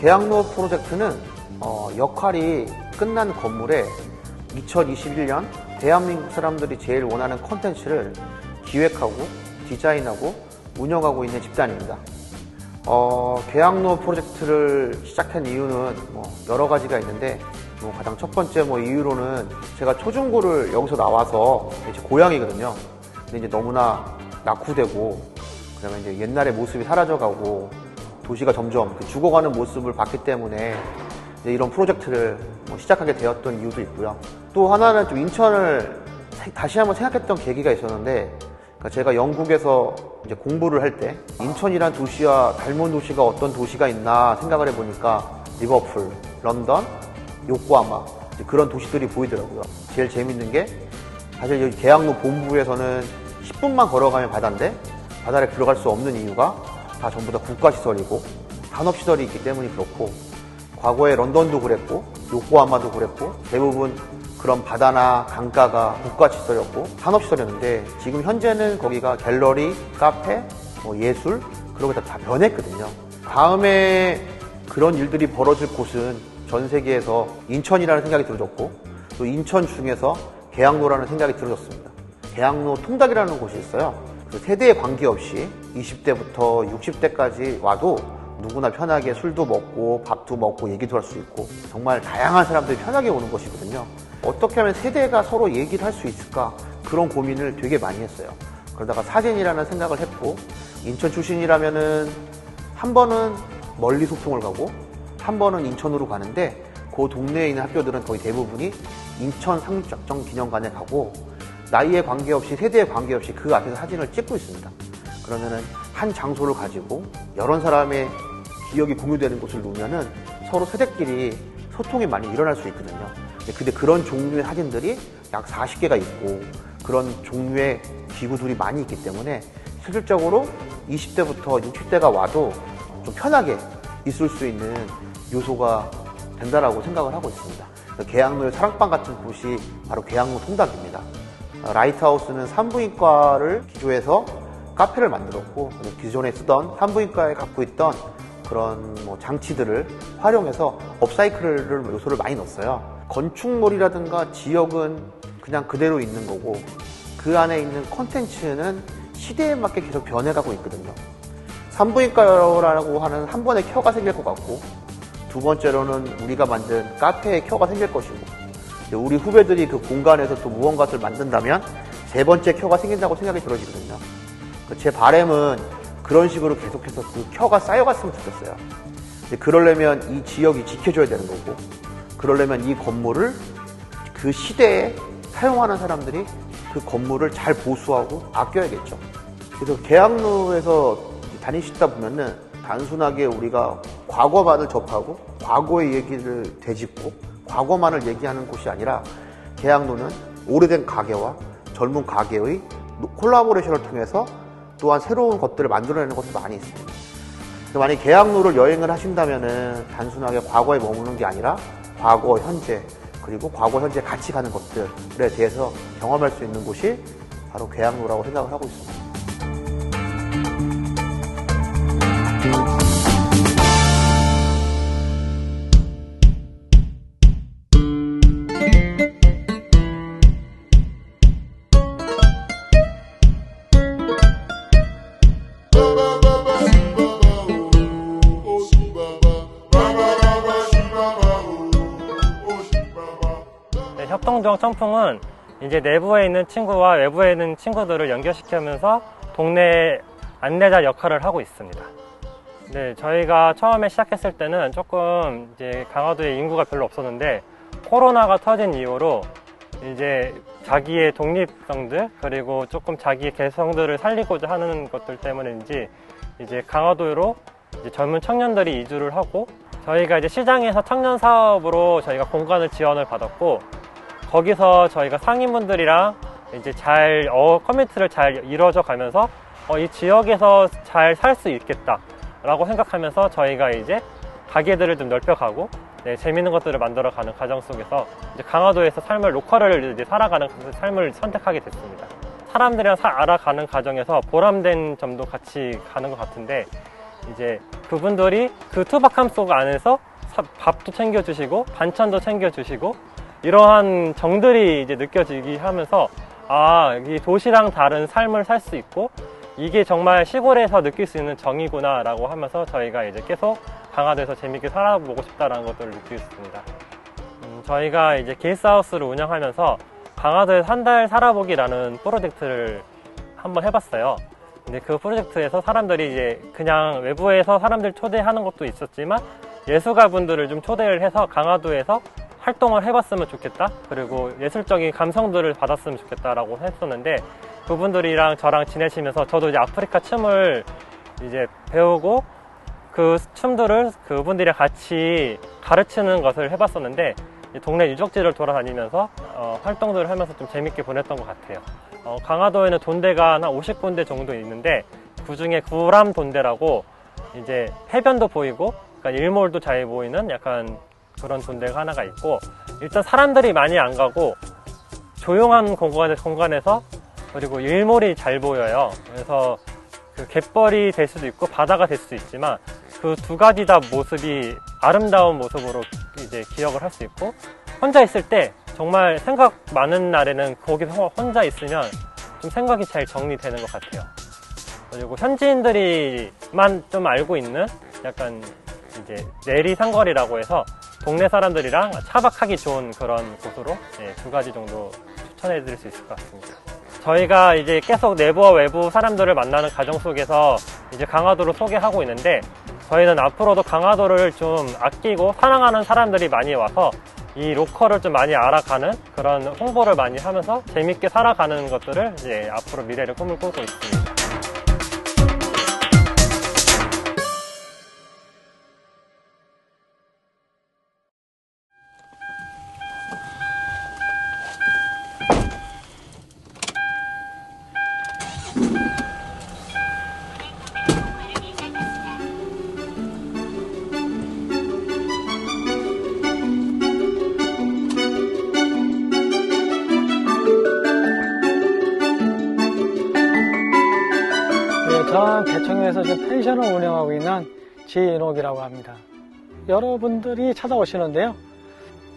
계양로 프로젝트는 역할이 끝난 건물에 2021년 대한민국 사람들이 제일 원하는 콘텐츠를 기획하고 디자인하고 운영하고 있는 집단입니다. 계양로 프로젝트를 시작한 이유는 여러 가지가 있는데 가장 첫 번째 이유로는 제가 초중고를 여기서 나와서 이제 고향이거든요. 근데 이제 너무나 낙후되고 그다음에 이제 옛날의 모습이 사라져가고 도시가 점점 죽어가는 모습을 봤기 때문에 이제 이런 프로젝트를 시작하게 되었던 이유도 있고요. 또 하나는 좀 인천을 다시 한번 생각했던 계기가 있었는데, 그러니까 제가 영국에서 이제 공부를 할 때 인천이란 도시와 닮은 도시가 어떤 도시가 있나 생각을 해보니까 리버풀, 런던, 요코하마 그런 도시들이 보이더라고요. 제일 재밌는 게 사실 여기 계양로 본부에서는 10분만 걸어가면 바다인데 바다에 들어갈 수 없는 이유가 다 전부 다 국가시설이고 산업시설이 있기 때문이 그렇고, 과거에 런던도 그랬고 요코하마도 그랬고 대부분 그런 바다나 강가가 국가시설이었고 산업시설이었는데, 지금 현재는 거기가 갤러리, 카페, 예술 그런 게 다 변했거든요. 다음에 그런 일들이 벌어질 곳은 전 세계에서 인천이라는 생각이 들어졌고, 또 인천 중에서 계양로라는 생각이 들어졌습니다. 계양로 통닭이라는 곳이 있어요. 그 세대에 관계없이 20대부터 60대까지 와도 누구나 편하게 술도 먹고 밥도 먹고 얘기도 할 수 있고 정말 다양한 사람들이 편하게 오는 곳이거든요. 어떻게 하면 세대가 서로 얘기를 할 수 있을까, 그런 고민을 되게 많이 했어요. 그러다가 사진이라는 생각을 했고, 인천 출신이라면은 한 번은 멀리 소풍을 가고 한 번은 인천으로 가는데, 그 동네에 있는 학교들은 거의 대부분이 인천 상륙작전 기념관에 가고 나이에 관계없이 세대에 관계없이 그 앞에서 사진을 찍고 있습니다. 그러면은 한 장소를 가지고 여러 사람의 기억이 공유되는 곳을 놓으면은 서로 세대끼리 소통이 많이 일어날 수 있거든요. 근데 그런 종류의 사진들이 약 40개가 있고 그런 종류의 기구들이 많이 있기 때문에 실질적으로 20대부터 60대가 와도 좀 편하게 있을 수 있는 요소가 된다라고 생각을 하고 있습니다. 계양로의 사랑방 같은 곳이 바로 계양로 통닭입니다. 라이트하우스는 산부인과를 기조해서 카페를 만들었고, 기존에 쓰던 산부인과에 갖고 있던 그런 장치들을 활용해서 업사이클을 요소를 많이 넣었어요. 건축물이라든가 지역은 그냥 그대로 있는 거고, 그 안에 있는 콘텐츠는 시대에 맞게 계속 변해가고 있거든요. 산부인과라고 하는 한 번의 켜가 생길 것 같고, 두 번째로는 우리가 만든 카페의 켜가 생길 것이고, 우리 후배들이 그 공간에서 또 무언가를 만든다면 세 번째 켜가 생긴다고 생각이 들어지거든요. 제 바람은 그런 식으로 계속해서 그 켜가 쌓여갔으면 좋겠어요. 그러려면 이 지역이 지켜줘야 되는 거고, 그러려면 이 건물을 그 시대에 사용하는 사람들이 그 건물을 잘 보수하고 아껴야겠죠. 그래서 계양로에서 다니시다 보면은 단순하게 우리가 과거만을 접하고 과거의 얘기를 되짚고 과거만을 얘기하는 곳이 아니라, 계양로는 오래된 가게와 젊은 가게의 콜라보레이션을 통해서 또한 새로운 것들을 만들어내는 것도 많이 있습니다. 만약에 계양로를 여행을 하신다면은 단순하게 과거에 머무는 게 아니라 과거, 현재, 그리고 과거, 현재 같이 가는 것들에 대해서 경험할 수 있는 곳이 바로 계양로라고 생각을 하고 있습니다. 협동조항 청풍은 이제 내부에 있는 친구와 외부에 있는 친구들을 연결시키면서 동네 안내자 역할을 하고 있습니다. 네, 저희가 처음에 시작했을 때는 조금 이제 강화도에 인구가 별로 없었는데, 코로나가 터진 이후로 이제 자기의 독립성들 그리고 조금 자기의 개성들을 살리고자 하는 것들 때문인지 이제 강화도로 이제 젊은 청년들이 이주를 하고, 저희가 이제 시장에서 청년 사업으로 저희가 공간을 지원을 받았고, 거기서 저희가 상인분들이랑 이제 커뮤니티를 잘 이루어져 가면서 이 지역에서 잘 살 수 있겠다 라고 생각하면서 저희가 이제 가게들을 좀 넓혀가고 재밌는 것들을 만들어가는 과정 속에서 이제 강화도에서 로컬을 이제 살아가는 삶을 선택하게 됐습니다. 사람들이랑 알아가는 과정에서 보람된 점도 같이 가는 것 같은데, 이제 그분들이 그 투박함 속 안에서 밥도 챙겨주시고 반찬도 챙겨주시고 이러한 정들이 이제 느껴지기 하면서, 이 도시랑 다른 삶을 살 수 있고 이게 정말 시골에서 느낄 수 있는 정이구나 라고 하면서 저희가 이제 계속 강화도에서 재밌게 살아보고 싶다라는 것들을 느끼고 있습니다. 저희가 이제 게스트하우스를 운영하면서 강화도에서 한 달 살아보기라는 프로젝트를 한번 해봤어요. 근데 그 프로젝트에서 사람들이 이제 그냥 외부에서 사람들 초대하는 것도 있었지만 예술가분들을 좀 초대를 해서 강화도에서 활동을 해봤으면 좋겠다, 그리고 예술적인 감성들을 받았으면 좋겠다라고 했었는데, 그분들이랑 저랑 지내시면서 저도 이제 아프리카 춤을 이제 배우고 그 춤들을 그분들이랑 같이 가르치는 것을 해봤었는데, 동네 유적지를 돌아다니면서 활동들을 하면서 좀 재밌게 보냈던 것 같아요. 강화도에는 돈대가 한 50군데 정도 있는데, 그 중에 구람 돈대라고 이제 해변도 보이고 그러니까 일몰도 잘 보이는 약간 그런 돈대가 하나가 있고, 일단 사람들이 많이 안 가고 조용한 공간에서, 그리고 일몰이 잘 보여요. 그래서 그 갯벌이 될 수도 있고 바다가 될 수도 있지만 그 두 가지 다 모습이 아름다운 모습으로 이제 기억을 할 수 있고, 혼자 있을 때 정말 생각 많은 날에는 거기서 혼자 있으면 좀 생각이 잘 정리되는 것 같아요. 그리고 현지인들이만 좀 알고 있는 약간 이제 내리상거리라고 해서 동네 사람들이랑 차박하기 좋은 그런 곳으로 두 가지 정도 추천해 드릴 수 있을 것 같습니다. 저희가 이제 계속 내부와 외부 사람들을 만나는 과정 속에서 이제 강화도를 소개하고 있는데, 저희는 앞으로도 강화도를 좀 아끼고 사랑하는 사람들이 많이 와서 이 로컬을 좀 많이 알아가는 그런 홍보를 많이 하면서 재밌게 살아가는 것들을 이제 앞으로 미래를 꿈을 꾸고 있습니다. 저는 대청에서 지금 펜션을 운영하고 있는 지인옥이라고 합니다. 여러분들이 찾아오시는데요.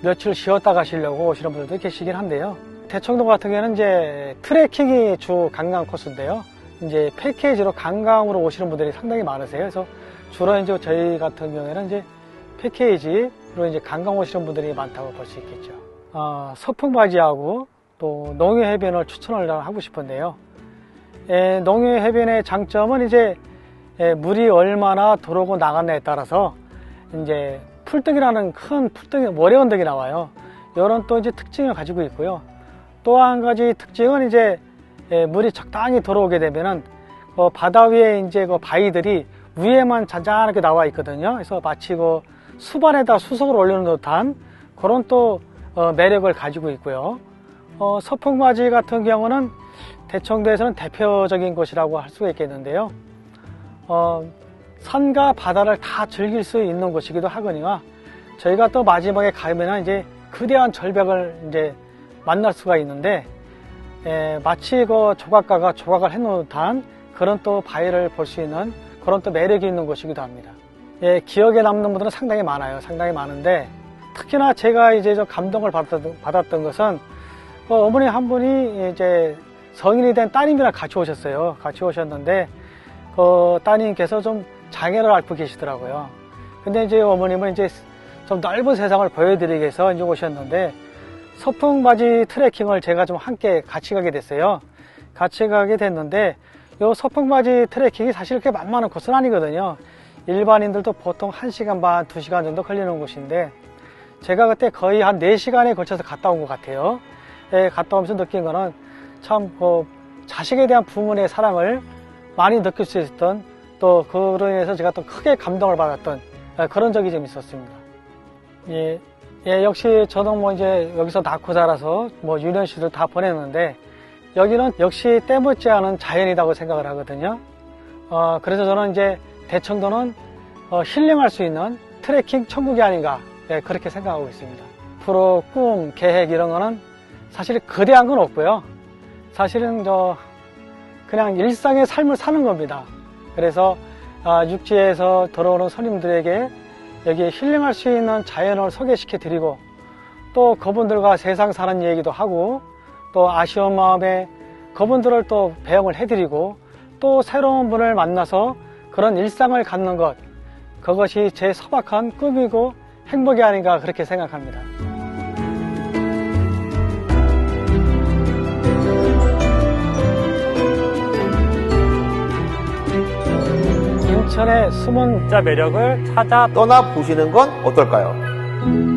며칠 쉬었다 가시려고 오시는 분들도 계시긴 한데요. 대청동 같은 경우에는 이제 트레킹이 주 관광 코스인데요. 이제 패키지로 관광으로 오시는 분들이 상당히 많으세요. 그래서 주로 이제 저희 같은 경우에는 이제 패키지로 이제 관광 오시는 분들이 많다고 볼 수 있겠죠. 서풍바지하고 또 농해변을 추천을 하고 싶은데요. 농해변의 장점은 이제 물이 얼마나 들어오고 나갔냐에 따라서 이제 풀떡이라는 큰 풀떡이, 모래언덕이 나와요. 이런 또 이제 특징을 가지고 있고요. 또 한 가지 특징은 이제 물이 적당히 들어오게 되면은 바다 위에 이제 그 바위들이 위에만 잔잔하게 나와 있거든요. 그래서 마치 그 수반에다 수석을 올리는 듯한 그런 또 매력을 가지고 있고요. 서풍바지 같은 경우는 대청도에서는 대표적인 곳이라고 할 수가 있겠는데요. 산과 바다를 다 즐길 수 있는 곳이기도 하거니와, 저희가 또 마지막에 가면은 이제 거대한 절벽을 이제 만날 수가 있는데, 마치 그 조각가가 조각을 해놓은 듯한 그런 또 바위를 볼 수 있는 그런 또 매력이 있는 곳이기도 합니다. 기억에 남는 분들은 상당히 많아요. 상당히 많은데, 특히나 제가 이제 좀 감동을 받았던 것은 어머니 한 분이 이제 성인이 된 따님이랑 같이 오셨어요. 같이 오셨는데 그 따님께서 좀 장애를 앓고 계시더라고요. 근데 이제 어머님은 이제 좀 넓은 세상을 보여드리기 위해서 이제 오셨는데, 서풍바지 트레킹을 제가 좀 함께 같이 가게 됐어요. 같이 가게 됐는데, 요 서풍바지 트레킹이 사실 그렇게 만만한 코스는 아니거든요. 일반인들도 보통 1시간 반, 2시간 정도 걸리는 곳인데, 제가 그때 거의 한 4시간에 걸쳐서 갔다 온 것 같아요. 갔다 오면서 느낀 거는 참 자식에 대한 부모의 사랑을 많이 느낄 수 있었던, 또 그로 인해서 제가 또 크게 감동을 받았던 그런 적이 좀 있었습니다. 역시 저는 뭐 이제 여기서 낳고 자라서 뭐 유년 시절 다 보냈는데, 여기는 역시 때묻지 않은 자연이라고 생각을 하거든요. 그래서 저는 이제 대청도는 힐링할 수 있는 트레킹 천국이 아닌가, 예, 그렇게 생각하고 있습니다. 앞으로 꿈, 계획 이런 거는 사실 거대한 건 없고요. 사실은 그냥 일상의 삶을 사는 겁니다. 그래서 육지에서 들어오는 손님들에게 여기에 힐링할 수 있는 자연을 소개시켜 드리고, 또 그분들과 세상 사는 얘기도 하고, 또 아쉬운 마음에 그분들을 또 배웅을 해드리고, 또 새로운 분을 만나서 그런 일상을 갖는 것, 그것이 제 소박한 꿈이고 행복이 아닌가 그렇게 생각합니다. 인천의 숨은 자 매력을 찾아 떠나보시는 건 어떨까요?